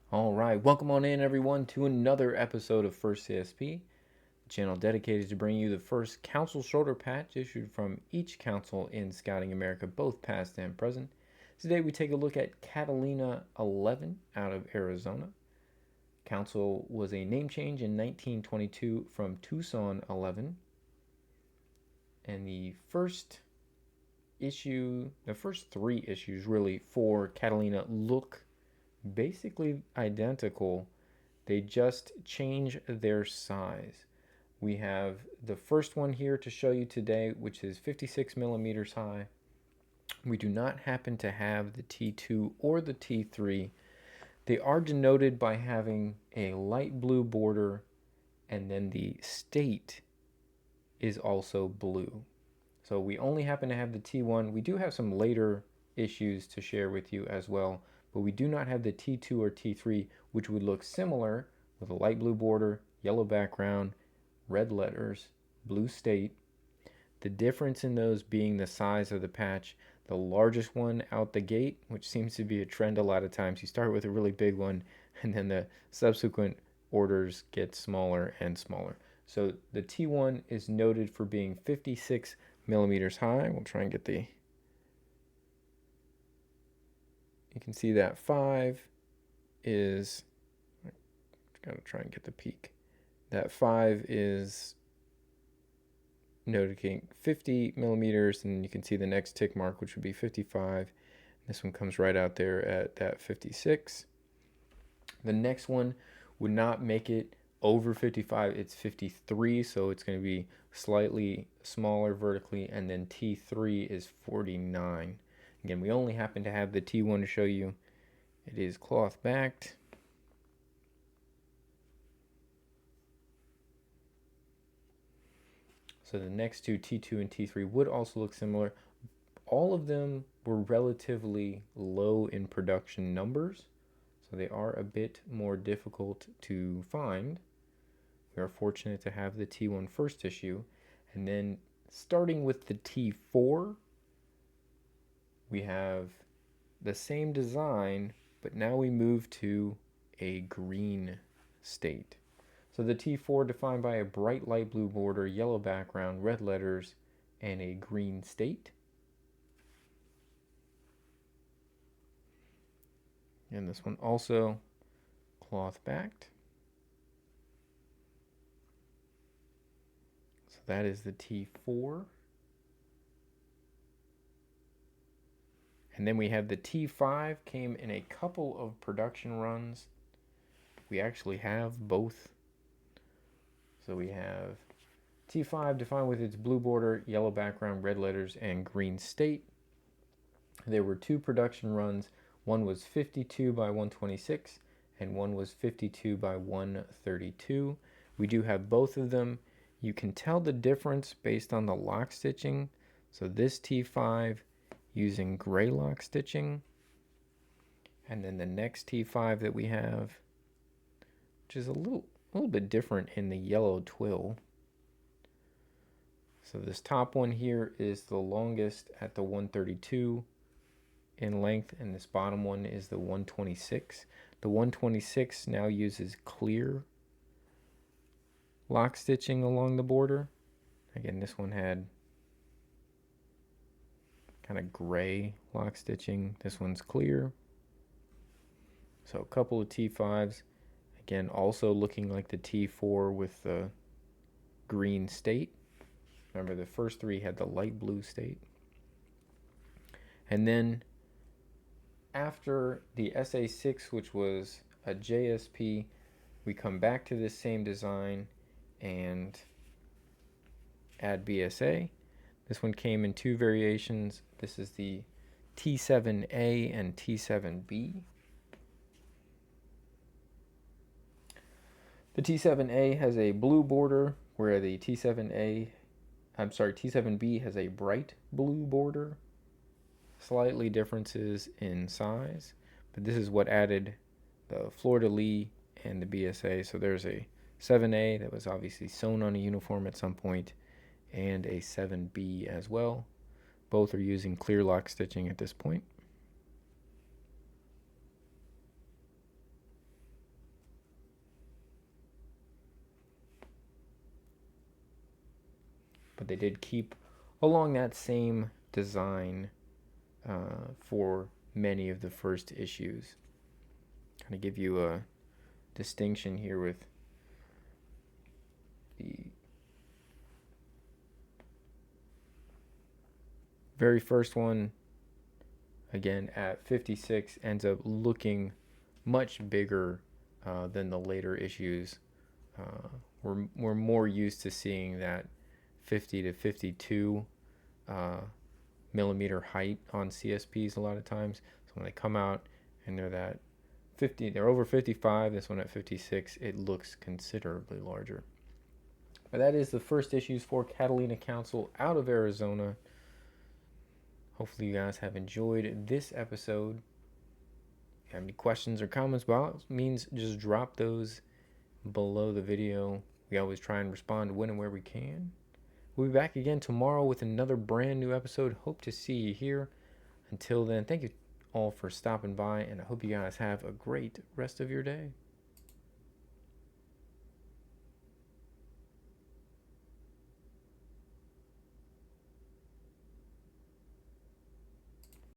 All right, welcome on in everyone to another episode of First CSP, the channel dedicated to bring you the first council shoulder patch issued from each council in Scouting America, both past and present. Today we take a look at Catalina 11 out of Arizona. Council was a name change in 1922 from Tucson 11, and the first three issues really for Catalina look basically identical. They just change their size. We have the first one here to show you today, which is 56 millimeters high. We do not happen to have the T2 or the T3. They are denoted by having a light blue border, and then the state is also blue. So we only happen to have the T1. We do have some later issues to share with you as well, but we do not have the T2 or T3, which would look similar with a light blue border, yellow background, red letters, blue state. The difference in those being the size of the patch. The largest one out the gate, which seems to be a trend a lot of times. You start with a really big one, and then the subsequent orders get smaller and smaller. So the T1 is noted for being 56 millimeters high. We'll try and get the. You can see that 5 is. Gotta try and get the peak. That 5 is noting 50 millimeters, and you can see the next tick mark, which would be 55. This one comes right out there at that 56. The next one would not make it over 55. It's 53, so it's going to be slightly smaller vertically, and then T3 is 49. Again, we only happen to have the T1 to show you. It is cloth backed. So the next two, T2 and T3, would also look similar. All of them were relatively low in production numbers, so they are a bit more difficult to find. We are fortunate to have the T1 first issue, and then starting with the T4, we have the same design, but now we move to a green state. So the T4 defined by a bright light blue border, yellow background, red letters, and a green state. And this one also cloth backed. So that is the T4. And then we have the T5, came in a couple of production runs. We actually have both. So we have T5 defined with its blue border, yellow background, red letters, and green state. There were two production runs. One was 52 by 126, and one was 52 by 132. We do have both of them. You can tell the difference based on the lock stitching. So this T5 using gray lock stitching, and then the next T5 that we have, which is a little bit different in the yellow twill. So this top one here is the longest at the 132 in length, and this bottom one is the 126. The 126 now uses clear lock stitching along the border. Again, this one had kind of gray lock stitching. This one's clear. So a couple of T5s. Again, also looking like the T4 with the green state. Remember, the first three had the light blue state. And then after the SA6, which was a JSP, we come back to this same design and add BSA. This one came in two variations. This is the T7A and T7B. The T7A has a blue border, where the T7B has a bright blue border. Slightly differences in size, but this is what added the fleur-de-lis and the BSA. So there's a 7A that was obviously sewn on a uniform at some point, and a 7B as well. Both are using clear lock stitching at this point. but they did keep along that same design for many of the first issues. Kind of give you a distinction here with the very first one, again at 56, ends up looking much bigger than the later issues. We're more used to seeing that 50 to 52 millimeter height on CSPs a lot of times. So when they come out and they're over 55, this one at 56, it looks considerably larger. But that is the first issues for Catalina Council out of Arizona. Hopefully you guys have enjoyed this episode. If you have any questions or comments, by all means, just drop those below the video. We always try and respond when and where we can. We'll be back again tomorrow with another brand new episode. Hope to see you here. Until then, thank you all for stopping by, and I hope you guys have a great rest of your day.